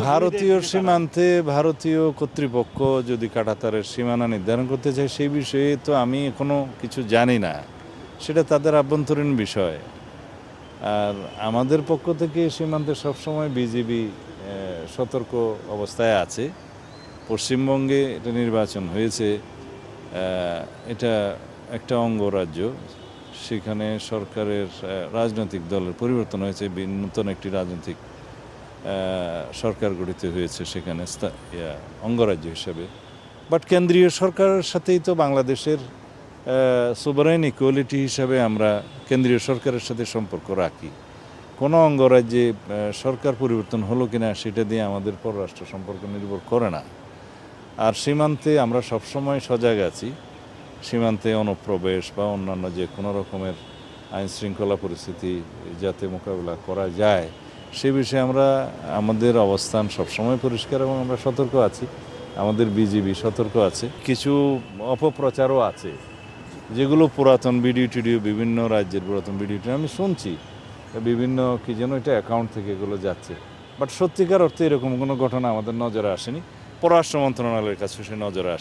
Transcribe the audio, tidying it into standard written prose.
ভারতীয় সীমান্তে ভারতীয় কর্তৃপক্ষ যদি কাঁটাতারের সীমানা নির্ধারণ করতে চায় সেই বিষয়ে তো আমি এখনো কিছু জানি না, সেটা তাদের আভ্যন্তরীণ বিষয়। আর আমাদের পক্ষ থেকে সীমান্তে সবসময় বিজিবি সতর্ক অবস্থায় আছে। পশ্চিমবঙ্গে এটা নির্বাচন হয়েছে, এটা একটা অঙ্গরাজ্য, সেখানে সরকারের রাজনৈতিক দলের পরিবর্তন হয়েছে, নতুন একটি রাজনৈতিক সরকার গঠিত হয়েছে সেখানে অঙ্গরাজ্য হিসেবে। বাট কেন্দ্রীয় সরকারের সাথেই তো বাংলাদেশের সোভারেন ইকুয়ালিটি হিসাবে আমরা কেন্দ্রীয় সরকারের সাথে সম্পর্ক রাখি। কোনো অঙ্গরাজ্যে সরকার পরিবর্তন হলো কিনা সেটা দিয়ে আমাদের পররাষ্ট্র সম্পর্ক নির্ভর করে না। আর সীমান্তে আমরা সবসময় সজাগ আছি। সীমান্তে অনুপ্রবেশ বা অন্যান্য যে কোনো রকমের আইনশৃঙ্খলা পরিস্থিতি যাতে মোকাবিলা করা যায় সে বিষয়ে আমরা আমাদের অবস্থান সবসময় পরিষ্কার এবং আমরা সতর্ক আছি। আমাদের বিজিবি সতর্ক আছে। কিছু অপপ্রচারও আছে যেগুলো পুরাতন ভিডিও টিডিও, বিভিন্ন রাজ্যের পুরাতন ভিডিও টিডিও আমি শুনছি, বিভিন্ন কি যেন এটা অ্যাকাউন্ট থেকে এগুলো যাচ্ছে। বাট সত্যিকার অর্থে এরকম কোনো ঘটনা আমাদের নজরে আসেনি, পররাষ্ট্র মন্ত্রণালয়ের কাছে সে নজরে আসে।